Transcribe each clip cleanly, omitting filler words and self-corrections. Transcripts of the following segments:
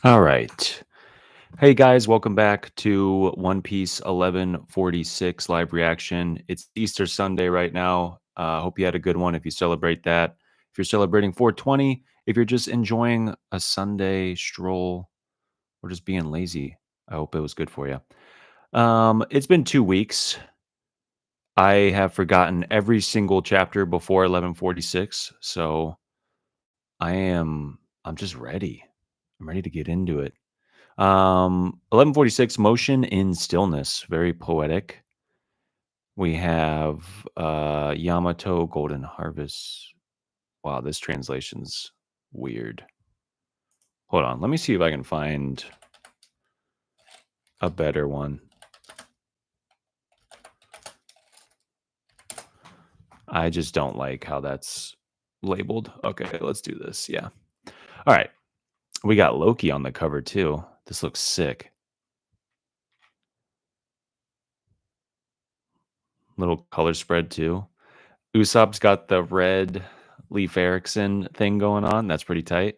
All right. Hey guys, welcome back to One Piece 1146 live reaction. It's Easter Sunday right now. Hope you had a good one if you celebrate that. If you're celebrating 420, if you're just enjoying a Sunday stroll or just being lazy, I hope it was good for you. It's been 2 weeks. I have forgotten every single chapter before 1146, so I'm just ready. I'm ready to get into it. 1146 Motion in Stillness, very poetic. We have Yamato Golden Harvest. Wow, this translation's weird. Hold on, let me see if I can find a better one. I just don't like how that's labeled. Okay, let's do this. Yeah. All right. We got Loki on the cover too. This looks sick. Little color spread too. Usopp's got the red Leif Erikson thing going on. That's pretty tight.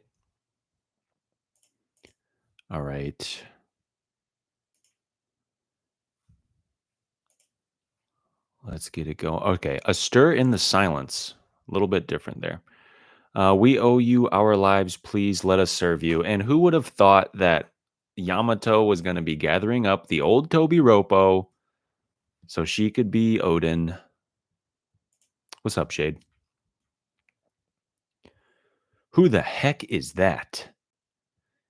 All right. Let's get it going. Okay. A stir in the silence. A little bit different there. We owe you our lives. Please let us serve you. And who would have thought that Yamato was going to be gathering up the old Toby Ropo so she could be Odin? What's up, Shade? Who the heck is that?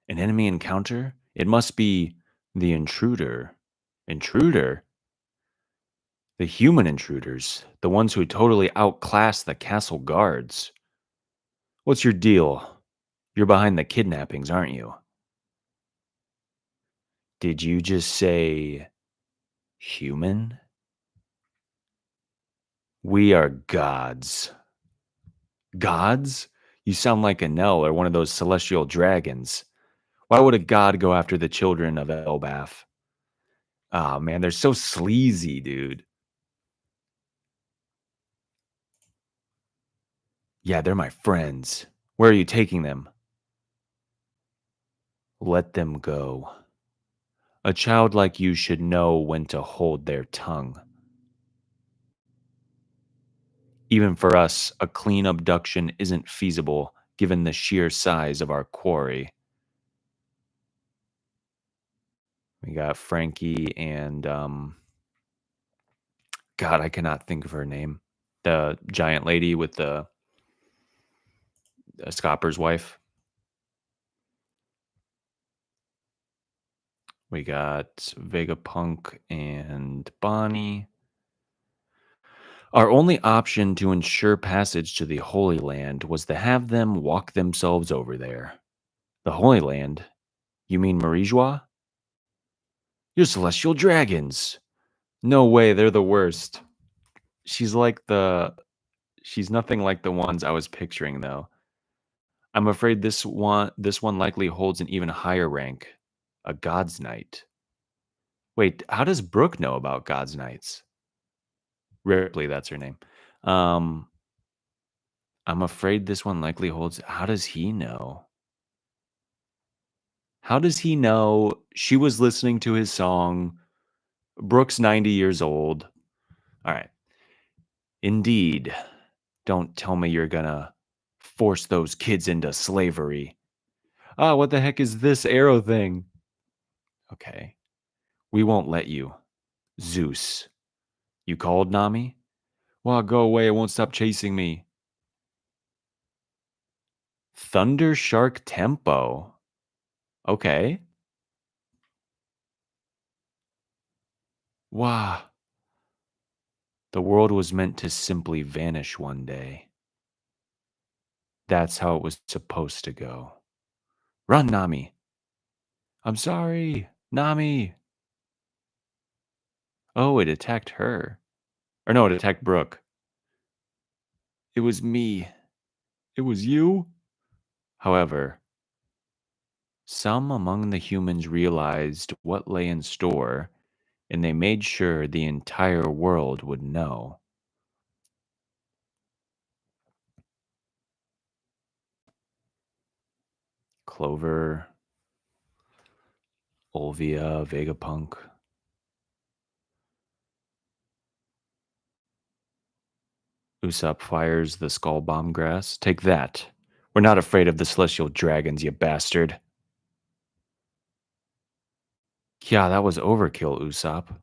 An enemy encounter? It must be the intruder. Intruder? The human intruders. The ones who totally outclass the castle guards. What's your deal? You're behind the kidnappings, aren't you? Did you just say human? We are gods. Gods? You sound like a Nell or one of those celestial dragons. Why would a god go after the children of Elbaf? Oh man, they're so sleazy, dude. Yeah, they're my friends. Where are you taking them? Let them go. A child like you should know when to hold their tongue. Even for us, a clean abduction isn't feasible given the sheer size of our quarry. We got Frankie and God, I cannot think of her name. The giant lady with the Scopper's wife. We got Vegapunk and Bonnie. Our only option to ensure passage to the Holy Land was to have them walk themselves over there. The Holy Land? You mean Marijois? You're celestial dragons. No way, they're the worst. She's like the she's nothing like the ones I was picturing though. I'm afraid this one likely holds an even higher rank, a God's Knight. Wait, how does Brooke know about God's Knights? Ripley, that's her name. Um, I'm afraid this one likely holds. How does he know? How does he know she was listening to his song? Brooke's 90 years old. All right. Indeed. Don't tell me you're gonna force those kids into slavery. Ah, what the heck is this arrow thing? Okay. We won't let you. Zeus. You called Nami? Well, go away. It won't stop chasing me. Thunder Shark Tempo. Okay. Wow. The world was meant to simply vanish one day. That's how it was supposed to go. Run, Nami. I'm sorry. Nami. Oh, it attacked her. Or no, it attacked Brooke. It was me. It was you? However, some among the humans realized what lay in store, and they made sure the entire world would know. Clover. Olvia, Vegapunk. Usopp fires the skull bomb grass. Take that. We're not afraid of the celestial dragons, you bastard. Yeah, that was overkill, Usopp.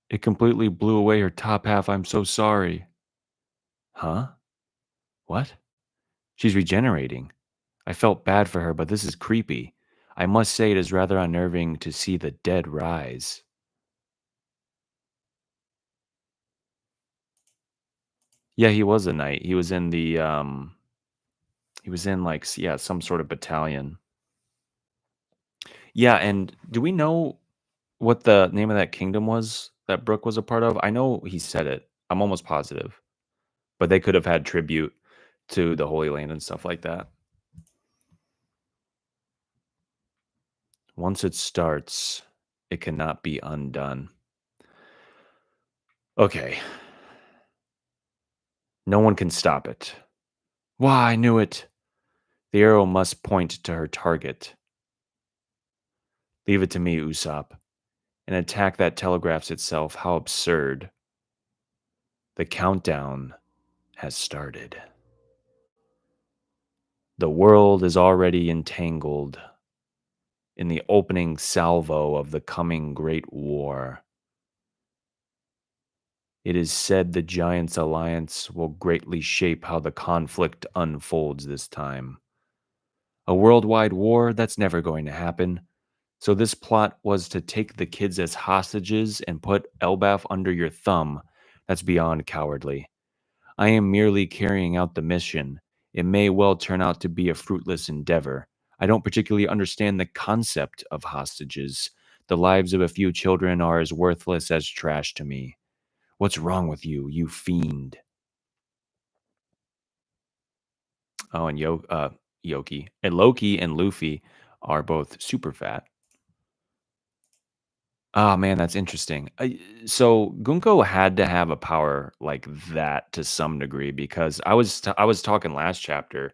It completely blew away her top half. I'm so sorry. Huh? What? She's regenerating. I felt bad for her, but this is creepy. I must say it is rather unnerving to see the dead rise. Yeah, he was a knight. He was in like yeah, some sort of battalion. Yeah, and do we know what the name of that kingdom was that Brooke was a part of? I know he said it. I'm almost positive. But they could have had tribute to the Holy Land and stuff like that. Once it starts, it cannot be undone. Okay. No one can stop it. Why, I knew it. The arrow must point to her target. Leave it to me, Usopp. An attack that telegraphs itself. How absurd. The countdown has started. The world is already entangled in the opening salvo of the coming great war. It is said the Giants' alliance will greatly shape how the conflict unfolds this time. A worldwide war, that's never going to happen. So this plot was to take the kids as hostages and put Elbaf under your thumb. That's beyond cowardly. I am merely carrying out the mission. It may well turn out to be a fruitless endeavor. I don't particularly understand the concept of hostages. The lives of a few children are as worthless as trash to me. What's wrong with you, you fiend? Oh, and Yoki and Loki and Luffy are both super fat. Oh man, that's interesting. So Gunko had to have a power like that to some degree because I was talking last chapter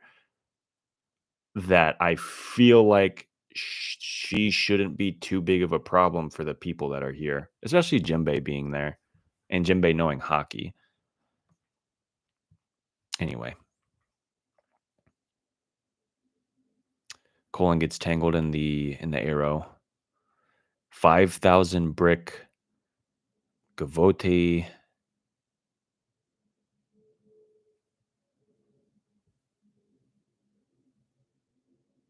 that I feel like she shouldn't be too big of a problem for the people that are here, especially Jinbei being there and Jinbei knowing hockey. Anyway, Colin gets tangled in the arrow. 5,000 brick Gavote.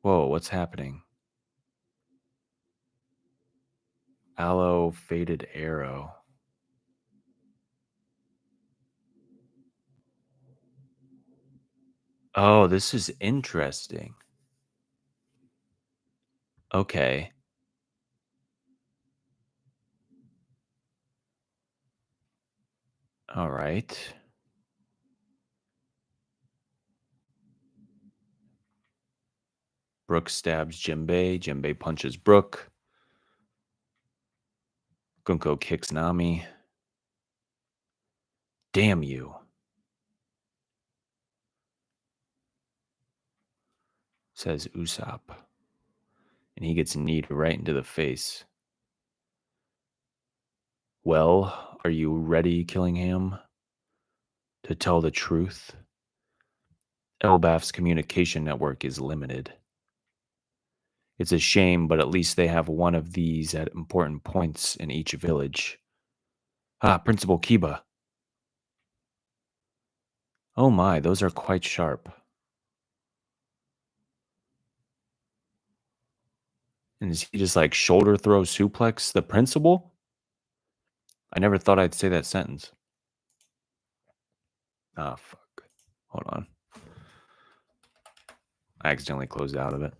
Whoa, what's happening? Aloe faded arrow. Oh, this is interesting. Okay. All right. Brooke stabs Jinbei. Jinbei punches Brooke. Gunko kicks Nami. Damn you, says Usopp. And he gets kneed right into the face. Well, are you ready, Killingham, to tell the truth? Elbaf's communication network is limited. It's a shame, but at least they have one of these at important points in each village. Ah, Principal Kiba. Oh my, those are quite sharp. And is he just like shoulder throw suplex the principal? I never thought I'd say that sentence. Ah, fuck. Hold on. I accidentally closed out of it.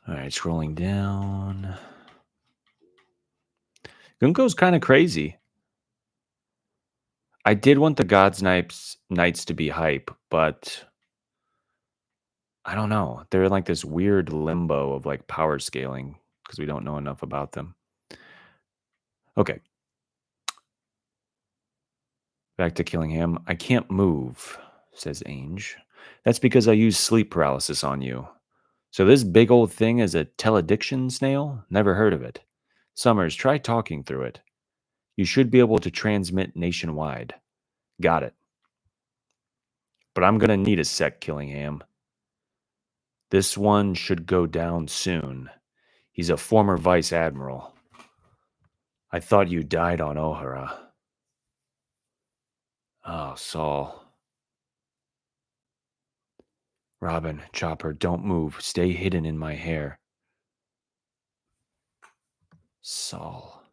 All right, scrolling down. Gunko's kind of crazy. I did want the Gods Knights to be hype, but I don't know. They're in like this weird limbo of like power scaling because we don't know enough about them. Okay, back to Killingham. I can't move, says Ainge. That's because I use sleep paralysis on you. So this big old thing is a telediction snail? Never heard of it. Summers, try talking through it. You should be able to transmit nationwide. Got it. But I'm gonna need a sec, Killingham. This one should go down soon. He's a former vice admiral. I thought you died on O'Hara. Oh, Saul. Robin, Chopper, don't move. Stay hidden in my hair. Saul.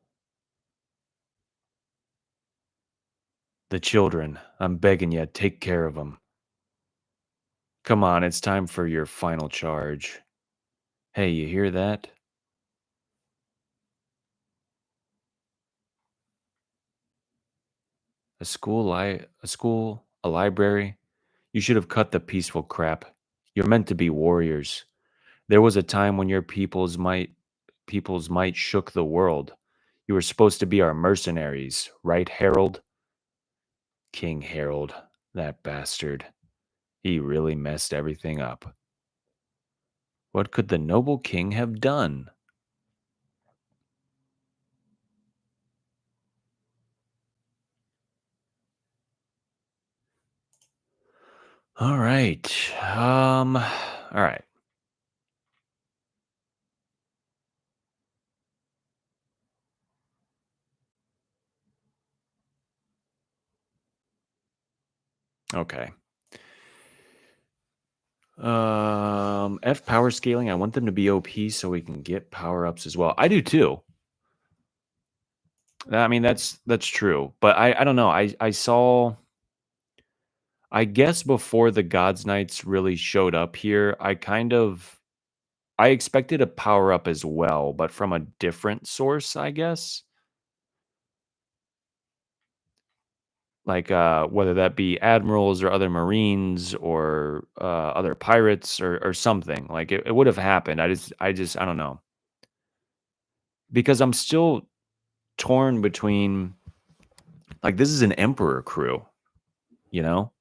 The children. I'm begging you, take care of them. Come on, it's time for your final charge. Hey, you hear that? A library? You should have cut the peaceful crap. You're meant to be warriors. There was a time when your people's might shook the world. You were supposed to be our mercenaries, right, Harold? King Harold, that bastard. He really messed everything up. What could the noble king have done? All right. All right. Okay. F power scaling. I want them to be OP so we can get power ups as well. I do too. I mean, that's true. But I don't know. I saw I guess before the Gods Knights really showed up here, I expected a power up as well, but from a different source, I guess. Like whether that be admirals or other marines or other pirates or something. Like it would have happened. I don't know. Because I'm still torn between like this is an emperor crew, you know?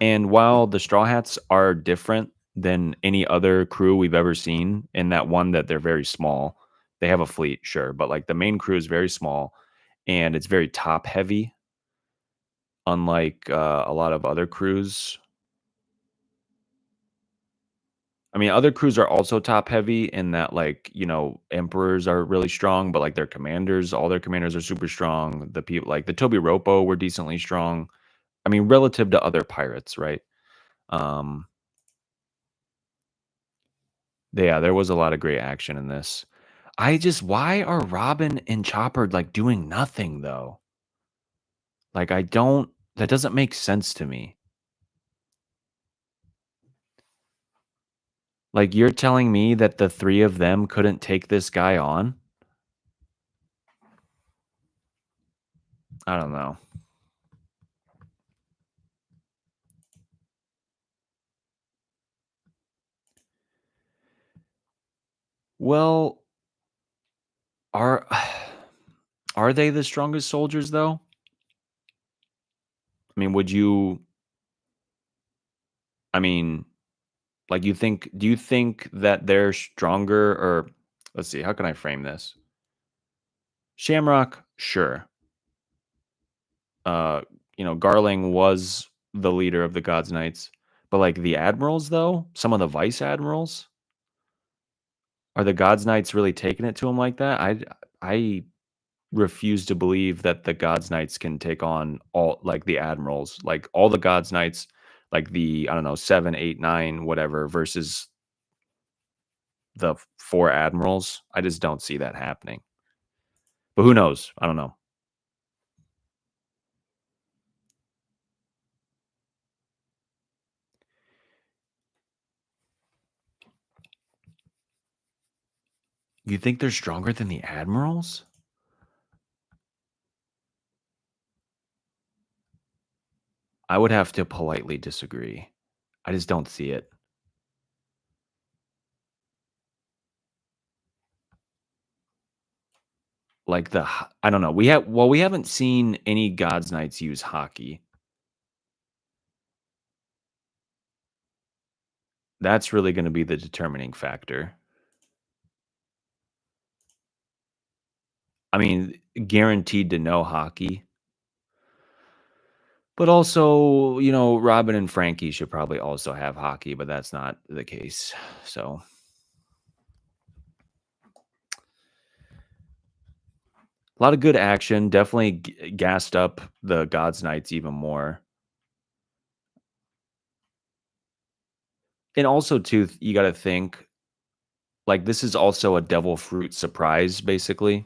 And while the Straw Hats are different than any other crew we've ever seen, in that one that they're very small, they have a fleet, sure, but like the main crew is very small and it's very top heavy, unlike a lot of other crews. I mean, other crews are also top heavy in that, like, emperors are really strong, but like their commanders, all their commanders are super strong. The people like the Toby Ropo were decently strong. I mean, relative to other pirates, right? Um, yeah, there was a lot of great action in this. Why are Robin and Chopper like doing nothing though? Like, that doesn't make sense to me. Like, you're telling me that the three of them couldn't take this guy on? I don't know. Well, are are they the strongest soldiers though? I mean, I mean, like do you think that they're stronger or let's see, how can I frame this? Shamrock, sure. Uh, Garling was the leader of the Gods Knights, but like the admirals though, some of the vice admirals, are the Gods Knights really taking it to him like that? I refuse to believe that the Gods Knights can take on all like the admirals, like all the Gods Knights, like the I don't know 7, 8, 9, whatever versus the four admirals. I just don't see that happening. But who knows? I don't know. You think they're stronger than the admirals? I would have to politely disagree. I just don't see it. Like I don't know. We haven't seen any Gods Knights use hockey. That's really gonna be the determining factor. I mean, guaranteed to know hockey, but also, Robin and Frankie should probably also have hockey, but that's not the case. So, a lot of good action, definitely gassed up the God's Knights even more. And also too, you gotta think, like, this is also a devil fruit surprise, basically.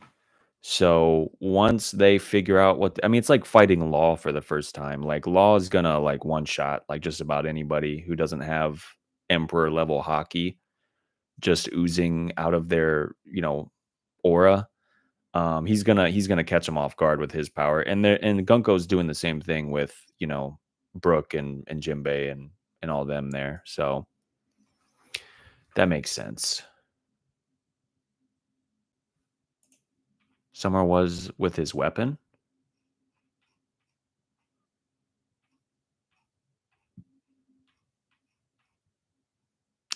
So, once they figure out what I mean, it's like fighting Law for the first time. Like, Law is gonna, like, one shot, like, just about anybody who doesn't have Emperor level hockey just oozing out of their, aura. He's gonna catch them off guard with his power. And Gunko's doing the same thing with, Brooke and Jimbei and all them there. So, that makes sense. Summer was with his weapon?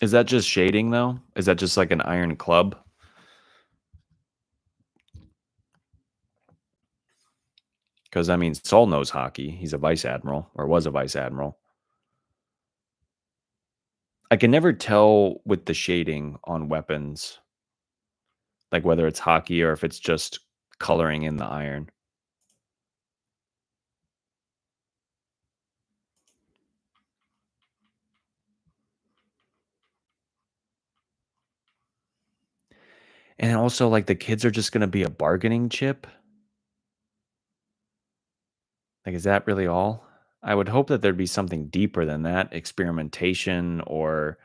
Is that just shading, though? Is that just like an iron club? Because, I mean, Saul knows hockey. He's a vice admiral or was a vice admiral. I can never tell with the shading on weapons, like whether it's hockey or if it's just coloring in the iron. And also, like, the kids are just gonna be a bargaining chip? Like, is that really all? I would hope that there'd be something deeper than that, experimentation or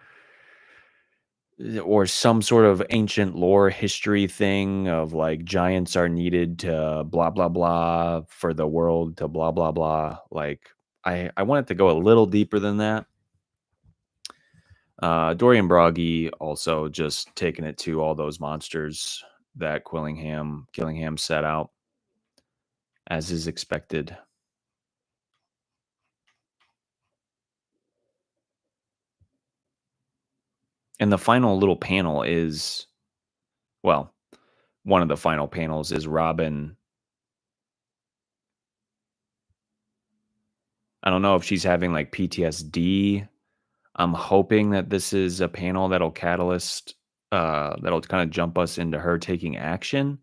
some sort of ancient lore history thing of, like, giants are needed to blah blah blah for the world to blah blah blah. Like, I want it to go a little deeper than that. Dorian Broggy also just taking it to all those monsters that Gillingham set out, as is expected. And the final little panel is, well, one of the final panels is Robin. I don't know if she's having like PTSD. I'm hoping that this is a panel that'll kind of jump us into her taking action.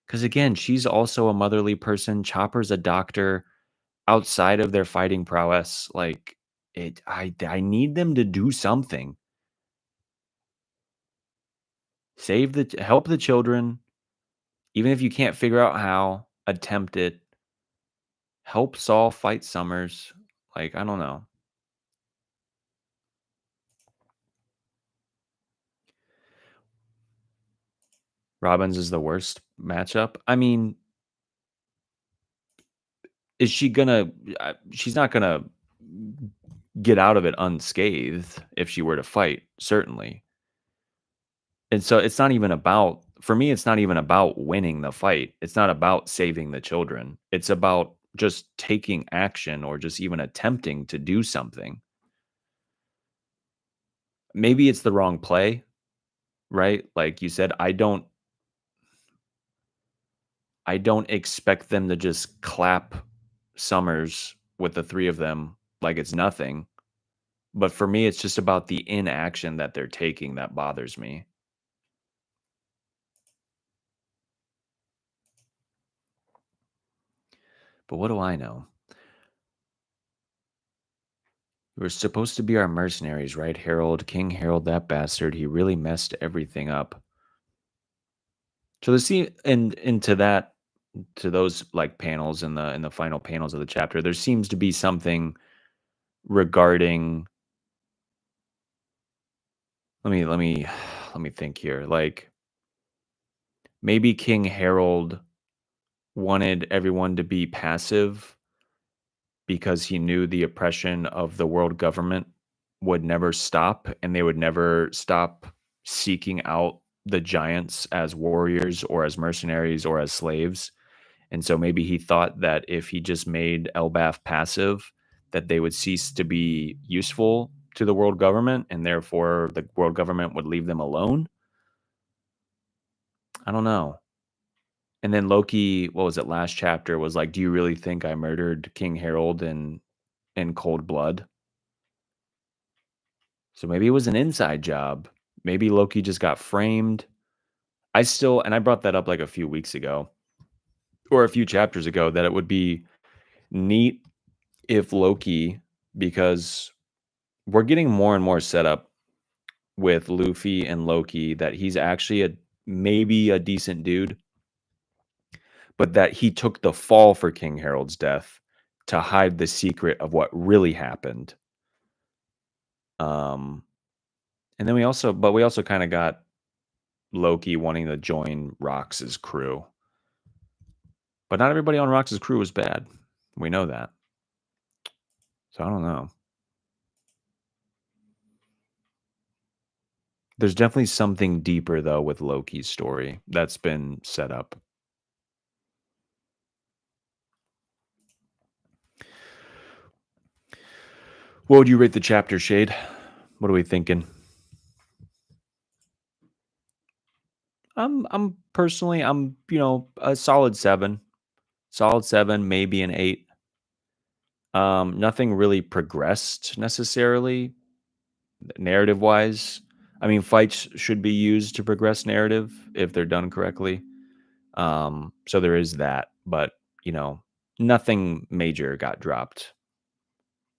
Because again, she's also a motherly person. Chopper's a doctor. Outside of their fighting prowess, like, I need them to do something. Help the children, even if you can't figure out how, attempt it. Help Saul fight Summers. Like, I don't know. Robbins is the worst matchup. I mean, is she gonna she's not gonna get out of it unscathed if she were to fight, certainly. And so it's not even about for me, it's not even about winning the fight. It's not about saving the children. It's about just taking action or just even attempting to do something. Maybe it's the wrong play, right? Like you said, I don't expect them to just clap Summers with the three of them like it's nothing. But for me, it's just about the inaction that they're taking that bothers me. But what do I know? You were supposed to be our mercenaries, right, Harold? King Harold, that bastard, he really messed everything up. So the scene and to those like panels in the final panels of the chapter, there seems to be something regarding let me let me think here. Like maybe King Harold wanted everyone to be passive because he knew the oppression of the world government would never stop and they would never stop seeking out the giants as warriors or as mercenaries or as slaves. And so maybe he thought that if he just made Elbaf passive, that they would cease to be useful to the world government, and therefore the world government would leave them alone. I don't know. And then Loki, what was it, last chapter was like, "Do you really think I murdered King Harold in cold blood?" So maybe it was an inside job. Maybe Loki just got framed. I brought that up like a few weeks ago or a few chapters ago that it would be neat if Loki, because we're getting more and more set up with Luffy and Loki that he's actually a maybe a decent dude, but that he took the fall for King Harold's death to hide the secret of what really happened. Um, and then we also kind of got Loki wanting to join Rox's crew, but not everybody on Rox's crew was bad. We know that. So I don't know. There's definitely something deeper though with Loki's story that's been set up. What would you rate the chapter, Shade? What are we thinking? I'm personally a solid 7. Solid 7, maybe an 8. Nothing really progressed necessarily narrative wise. I mean, fights should be used to progress narrative if they're done correctly. So there is that, but you know, nothing major got dropped.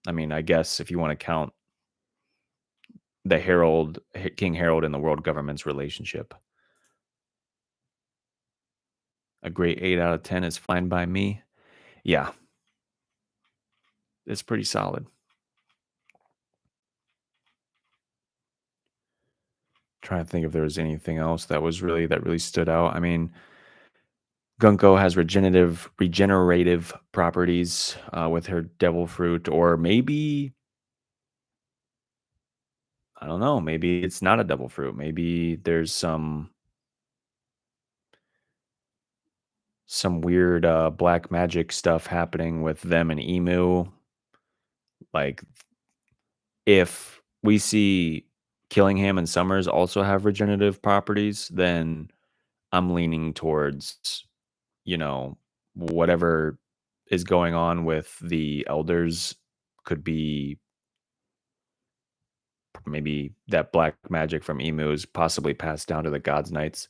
I mean, I guess if you want to count the King Harold and the world government's relationship, a great 8 out of 10 is fine by me. Yeah, it's pretty solid. Trying to think if there was anything else that really stood out. I mean, Gunko has regenerative properties with her devil fruit, or maybe I don't know. Maybe it's not a devil fruit. Maybe there's some weird black magic stuff happening with them and Emu. Like if we see Killingham and Summers also have regenerative properties, then I'm leaning towards, you know, whatever is going on with the elders could be maybe that black magic from Emu is possibly passed down to the Gods Knights.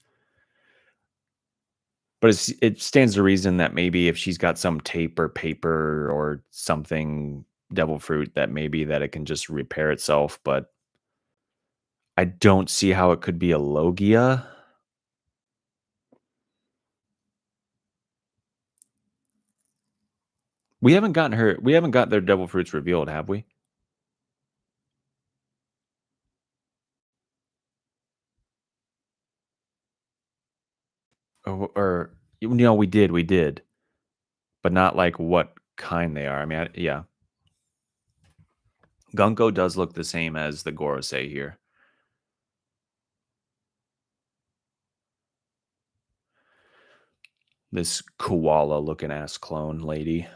But it stands to reason that maybe if she's got some tape or paper or something devil fruit that maybe that it can just repair itself, but I don't see how it could be a Logia. We haven't got their devil fruits revealed, have we? Or we did, but not like what kind they are. I mean, yeah. Gunko does look the same as the Gorosei here. This koala looking ass clone lady.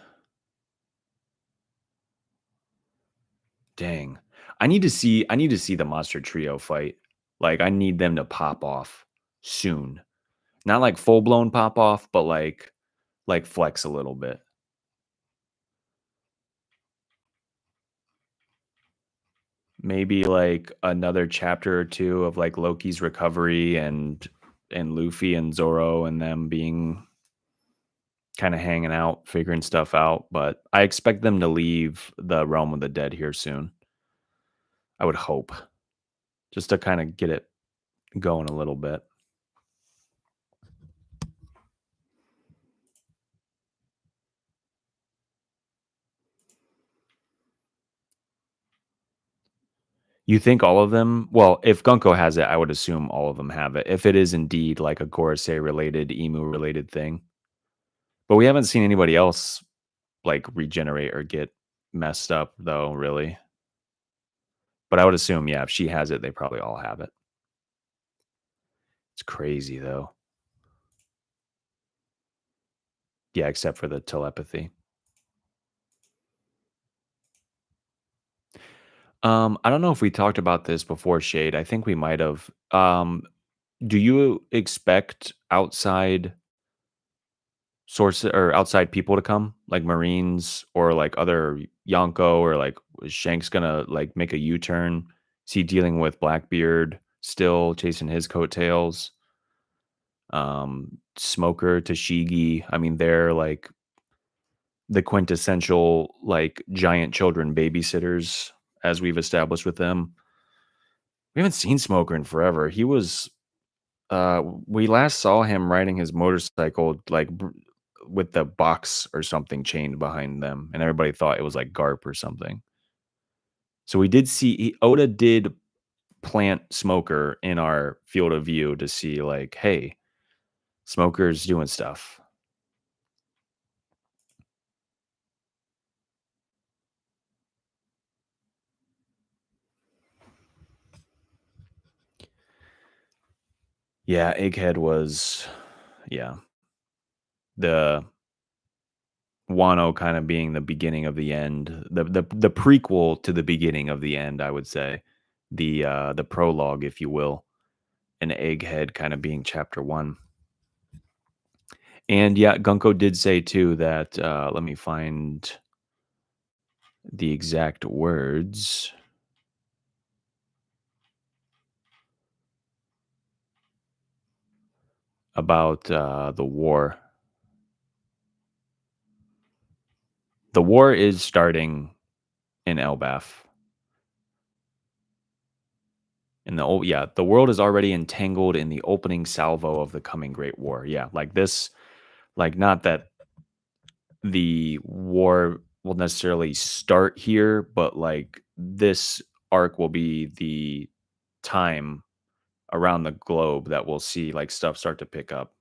Dang. I need to see the monster trio fight. Like I need them to pop off soon. Not like full blown pop off, but like flex a little bit. Maybe like another chapter or two of like Loki's recovery and Luffy and Zoro and them being kind of hanging out, figuring stuff out, but I expect them to leave the realm of the dead here soon. I would hope just to kind of get it going a little bit. You think all of them? Well, if Gunko has it, I would assume all of them have it. If it is indeed like a Gorosei related, Emu related thing. But we haven't seen anybody else like regenerate or get messed up though, really. But I would assume, yeah, if she has it, they probably all have it. It's crazy though. Yeah, except for the telepathy. I don't know if we talked about this before, Shade. I think we might have. Do you expect outside sources or outside people to come, like Marines or like other Yonko, or like is Shanks gonna like make a U-turn? Is he dealing with Blackbeard still chasing his coattails? Smoker, Tashigi. I mean, they're like the quintessential like giant children babysitters, as we've established with them. We haven't seen Smoker in forever. He was we last saw him riding his motorcycle like with the box or something chained behind them, and everybody thought it was like Garp or something. So we did see Oda did plant Smoker in our field of view to see like, hey, Smoker's doing stuff. Yeah, Egghead was, yeah, the Wano kind of being the beginning of the end, the prequel to the beginning of the end, I would say, the prologue, if you will, and Egghead kind of being chapter one. And yeah, Gunko did say too that let me find the exact words about the war. The war is starting in Elbaf. In the old, yeah, the world is already entangled in the opening salvo of the coming Great War. Yeah, like this, like not that the war will necessarily start here, but like this arc will be the time around the globe that we'll see like stuff start to pick up,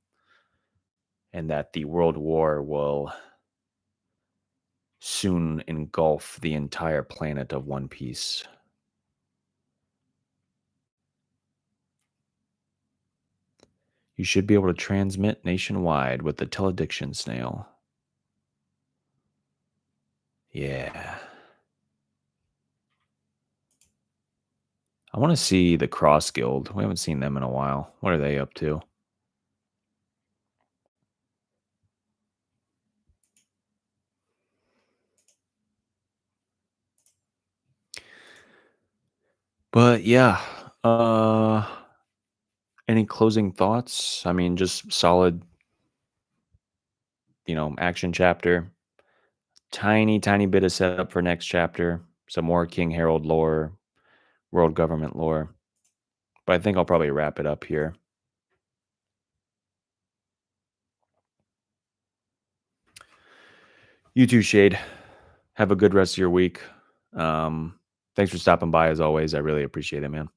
and that the world war will soon engulf the entire planet of One Piece. You should be able to transmit nationwide with the telediction snail. Yeah. I want to see the Cross Guild. We haven't seen them in a while. What are they up to? But yeah, any closing thoughts? I mean, just solid, action chapter. Tiny, tiny bit of setup for next chapter. Some more King Harold lore, world government lore. But I think I'll probably wrap it up here. You too, Shade. Have a good rest of your week. Thanks for stopping by as always. I really appreciate it, man.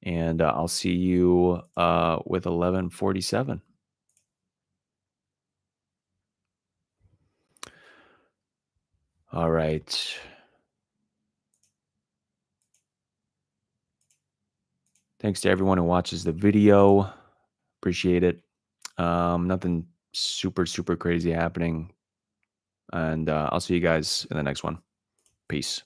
And I'll see you with 1147. All right. Thanks to everyone who watches the video. Appreciate it. Nothing super, super crazy happening. And I'll see you guys in the next one. Peace.